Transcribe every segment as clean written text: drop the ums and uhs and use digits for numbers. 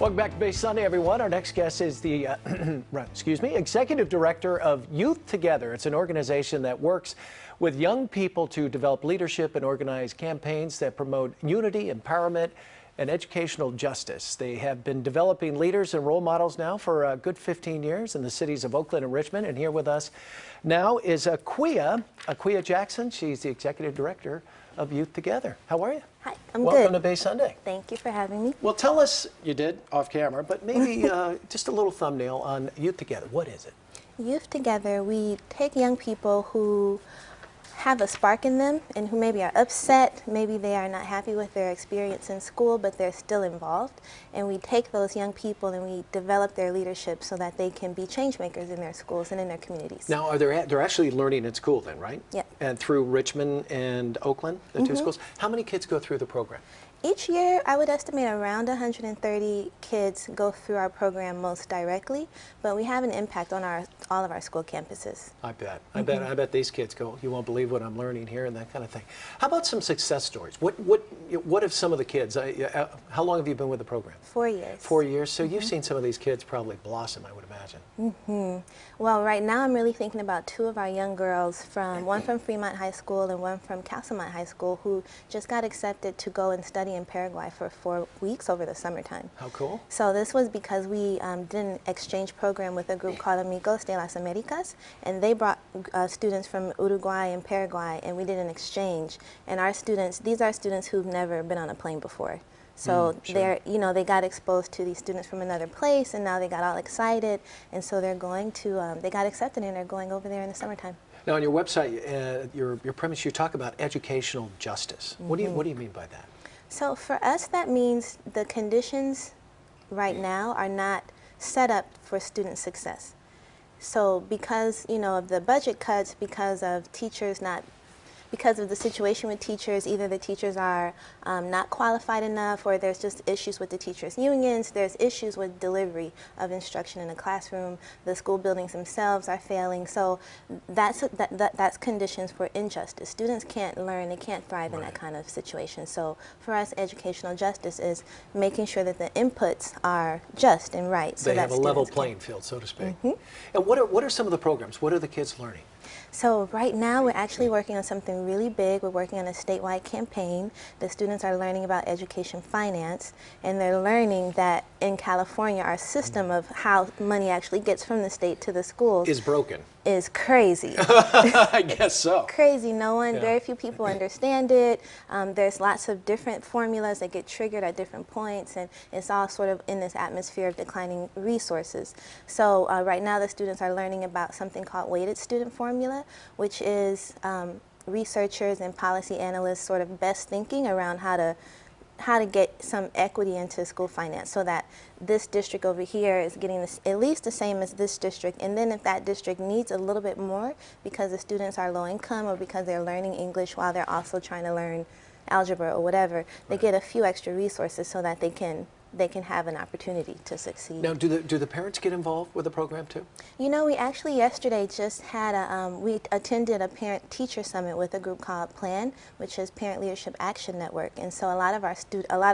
Welcome back to Bay Sunday, everyone. Our next guest is the Executive Director of Youth Together. It's an organization that works with young people to develop leadership and organize campaigns that promote unity, empowerment, and educational justice. They have been developing leaders and role models now for a good 15 years in the cities of Oakland and Richmond. And here with us now is Akua Jackson. She's the Executive Director of Youth Together. How are you? Hi, I'm Welcome good. to Bay Sunday. Thank you for having me. Well, tell us, you did off camera, but maybe just a little thumbnail on Youth Together. What is it? Youth Together, we take young people who have a spark in them and who maybe are upset, maybe they are not happy with their experience in school, but they're still involved. And we take those young people and we develop their leadership so that they can be change makers in their schools and in their communities. Now, they're actually learning at school then, right? Yeah. And through Richmond and Oakland, the two schools. How many kids go through the program? Each year, I would estimate around 130 kids go through our program most directly, but we have an impact on all of our school campuses. I bet. I bet these kids go, you won't believe what I'm learning here, and that kind of thing. How about some success stories? What have some of the kids, how long have you been with the program? 4 years. 4 years. So you've seen some of these kids probably blossom, I would imagine. Well, right now I'm really thinking about two of our young girls, one from Fremont High School and one from Castlemont High School, who just got accepted to go and study in Paraguay for 4 weeks over the summertime. How cool. So this was because we did an exchange program with a group called Amigos de las Americas, and they brought students from Uruguay and Paraguay, and we did an exchange. And our students, these are students who've never been on a plane before. So sure. they got exposed to these students from another place, and now they got all excited, and so they're going to, they got accepted and they're going over there in the summertime. Now on your website, your premise, you talk about educational justice. What do you mean by that? So for us, that means the conditions right now are not set up for student success. So because, of the budget cuts, because of the situation with teachers, either the teachers are not qualified enough, or there's just issues with the teachers' unions, there's issues with delivery of instruction in the classroom, the school buildings themselves are failing. So that's conditions for injustice. Students can't learn, they can't thrive in that kind of situation. So for us, educational justice is making sure that the inputs are just and right. So they that have a level playing field, so to speak. And what are some of the programs? What are the kids learning? So right now we're actually working on something really big. We're working on a statewide campaign. The students are learning about education finance, and they're learning that in California our system of how money actually gets from the state to the schools is broken. Is crazy. I guess so. Crazy. Very few people understand it. There's lots of different formulas that get triggered at different points, and it's all sort of in this atmosphere of declining resources. So right now the students are learning about something called weighted student formula, which is researchers and policy analysts sort of best thinking around how to get some equity into school finance, so that this district over here is getting at least the same as this district, and then if that district needs a little bit more because the students are low income or because they're learning English while they're also trying to learn algebra or whatever, they get a few extra resources so that they can have an opportunity to succeed. Now, do the parents get involved with the program too? We actually yesterday just had we attended a parent-teacher summit with a group called PLAN, which is Parent Leadership Action Network, and so a lot of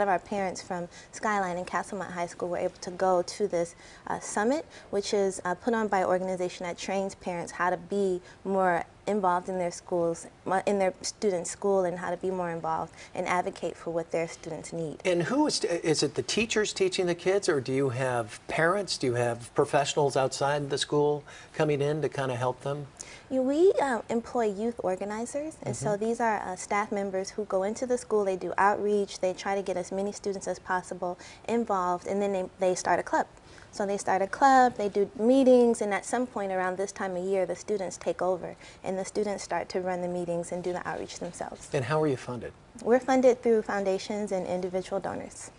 our parents from Skyline and Castlemont High School were able to go to this summit, which is put on by an organization that trains parents how to be more involved in their schools, in their students' school, and how to be more involved and advocate for what their students need. And who is it the teachers teaching the kids, or do you have parents, do you have professionals outside the school coming in to kind of help them? We employ youth organizers, and so these are staff members who go into the school, they do outreach, they try to get as many students as possible involved, and then they start a club. So they start a club, they do meetings, and at some point around this time of year, the students take over, and the students start to run the meetings and do the outreach themselves. And how are you funded? We're funded through foundations and individual donors.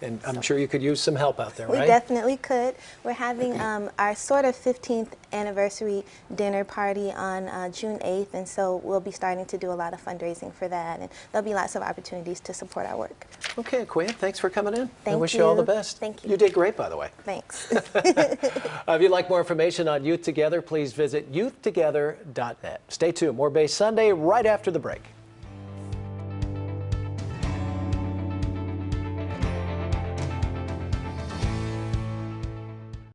And I'm sure you could use some help out there, right? We definitely could. We're having our sort of 15th anniversary dinner party on June 8th, and so we'll be starting to do a lot of fundraising for that, and there'll be lots of opportunities to support our work. Okay, Akua, thanks for coming in. Thank I wish you all the best. Thank you. You did great, by the way. Thanks. If you'd like more information on Youth Together, please visit youthtogether.net. Stay tuned. More Bay Sunday right after the break.